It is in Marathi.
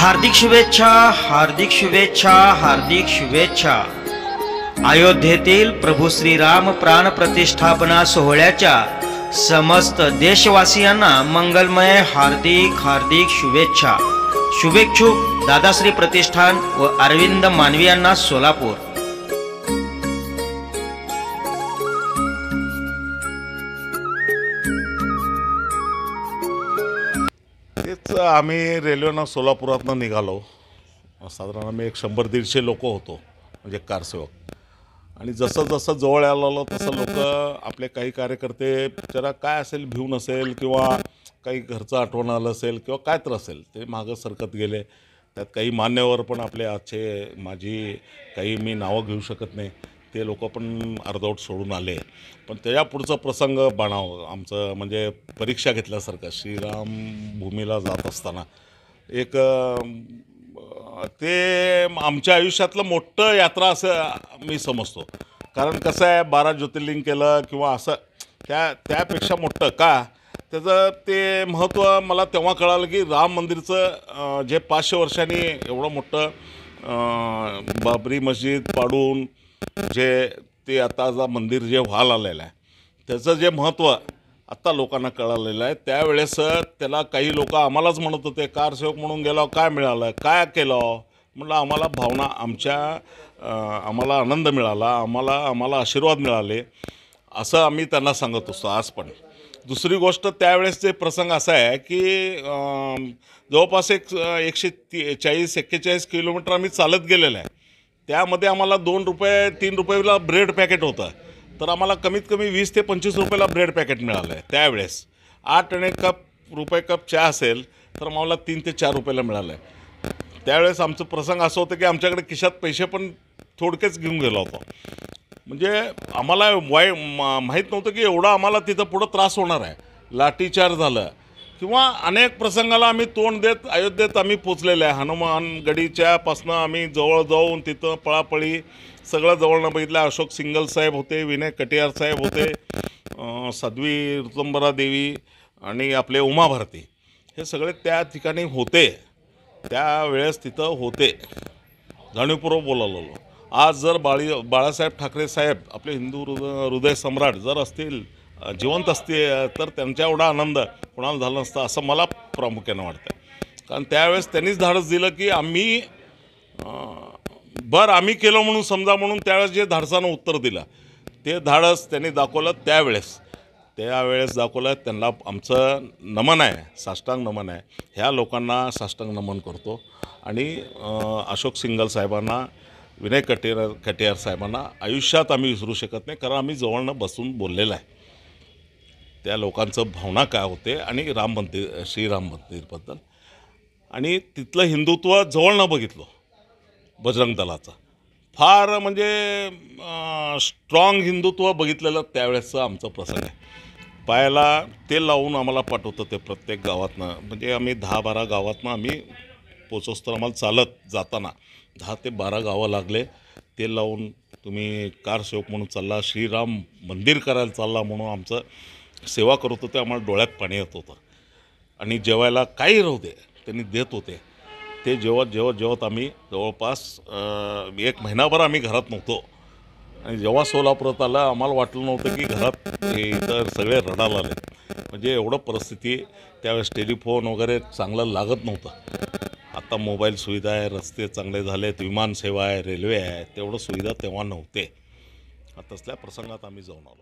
हार्दिक शुभेच्छा, हार्दिक शुभेच्छा, हार्दिक शुभेच्छा। अयोध्येतील प्रभू श्रीराम प्राण प्रतिष्ठापना सोहळ्याच्या समस्त देशवासियांना मंगलमय हार्दिक हार्दिक शुभेच्छा। शुभेच्छुक दादाश्री प्रतिष्ठान व अरविंद मानवी यांना सोलापूर। तेच आम्ही रेल्वेनं सोलापुरातनं निघालो। साधारण आम्ही 100-150 लोक होतो, म्हणजे कारसेवक। आणि जसं जसं जवळ आलो तसं लोक आपले काही कार्यकर्ते जरा काय असेल भिवून असेल किंवा काही घरचं आठवण आलं असेल किंवा काय तर असेल ते मागं सरकत गेले। त्यात काही मान्यवर पण आपले आजचे माझी काही मी नावं घेऊ शकत नाही ते लोक पण अर्धवट सोडून आले। पण त्याच्या पुढचा प्रसंग बनाव आमचं म्हणजे परीक्षा घेतल्यासारखं श्रीराम भूमीला जात असताना एक ते आमच्या आयुष्यातलं मोठं यात्रा असं मी समजतो। कारण कसं आहे 12 ज्योतिर्लिंग केलं किंवा असं त्यापेक्षा मोठं का त्याचं ते महत्त्व मला तेव्हा कळालं की राम मंदिरचं जे 500 वर्षांनी एवढं मोठं बाबरी मस्जिद पाडून जे ते आता मंदिर जे व्हायला आलेलं आहे त्याचं जे महत्त्व आत्ता लोकांना कळालेलं आहे। त्यावेळेस त्याला काही लोक आम्हालाच म्हणत होते कारसेवक म्हणून गेलो काय मिळालं काय केलं म्हटलं आम्हाला भावना आम्हाला आनंद मिळाला आम्हाला आशीर्वाद मिळाले असं आम्ही त्यांना सांगत असतो आज पण। दुसरी गोष्ट त्यावेळेसचे प्रसंग असा आहे की जवळपास 140-41 किलोमीटर आम्ही चालत गेलेलं आहे। त्यामध्ये आम्हाला 2 रुपये 3 रुपयाला ब्रेड पॅकेट होतं तर आम्हाला कमीत कमी 20 ते 25 रुपयाला ब्रेड पॅकेट मिळालं आहे त्यावेळेस। 8 रुपये कप चहा असेल तर आम्हाला 3 ते 4 रुपयाला मिळालं आहे। त्यावेळेस आमचं प्रसंग असं होतं की आमच्याकडे खिशात पैसे पण थोडकेच घेऊन गेलो होतो। म्हणजे आम्हाला माहीत नव्हतं की एवढा आम्हाला तिथं पुढं त्रास होणार आहे। लाठीचार्ज झालं किंवा अनेक प्रसंगाला आम्ही तोंड देत अयोध्येत आम्ही पोचलेलं आहे। हनुमान गडीच्यापासनं आम्ही जवळ जाऊन तिथं पळापळी सगळं जवळनं बघितलं। अशोक सिंगल साहेब होते, विनय कटियार साहेब होते, साध्वी ऋतंबरा देवी आणि आपले उमा भारती हे सगळे त्या ठिकाणी होते। त्यावेळेस तिथं होते जाणीवपूर्वक बोलावलेलो। आज जर बाळासाहेब ठाकरे साहेब आपले हिंदू हृदय सम्राट जर असतील जिवंत असतील तर त्यांच्या एवढा आनंद कोणाला झाला नसता असं मला प्रामुख्यानं वाटतं। कारण त्यावेळेस त्यांनीच धाडस दिलं की आम्ही आम्ही केलं म्हणून समजा म्हणून त्यावेळेस जे धाडसानं उत्तर दिलं ते धाडस त्यांनी दाखवलं त्यावेळेस दाखवलं। त्यांना आमचं नमन आहे, साष्टांग नमन आहे। ह्या लोकांना साष्टांग नमन करतो आणि अशोक सिंगल साहेबांना विनय कटियार साहेबांना आयुष्यात आम्ही विसरू शकत नाही कारण आम्ही जवळनं बसून बोललेलं आहे त्या लोकांचं भावना काय होते आणि श्रीराम मंदिरबद्दल। आणि तिथलं हिंदुत्व जवळनं बघितलो बजरंग दलाचं फार म्हणजे स्ट्रॉंग हिंदुत्व बघितलेलं त्यावेळेसचं आमचं प्रसंग आहे। पायाला तेल लावून आम्हाला पाठवतं ते प्रत्येक गावातनं म्हणजे आम्ही 10-12 गावातनं आम्ही पोचोस तर आम्हाला चालत जाताना 10 ते 12 गावं लागले। तेल लावून तुम्ही कारसेवक म्हणून चालला श्रीराम मंदिर करायला चालला म्हणून आमचं सेवा करत होते। आम्हाला डोळ्यात पाणी येत होतं आणि जेवायला काही राहू दे त्यांनी देत होते। ते जेवत आम्ही जवळपास 1 महिनाभर आम्ही घरात नव्हतो। आणि जेव्हा सोलापुरात आलं आम्हाला वाटलं नव्हतं की घरात इतर सगळे रडायला आले म्हणजे एवढं परिस्थिती। त्यावेळेस टेलिफोन वगैरे चांगलं लागत नव्हतं। आता मोबाईल सुविधा आहे, रस्ते चांगले झालेत, विमानसेवा आहे, रेल्वे आहे, तेवढं सुविधा तेव्हा नव्हते। तसल्या प्रसंगात आम्ही जाऊन आलो।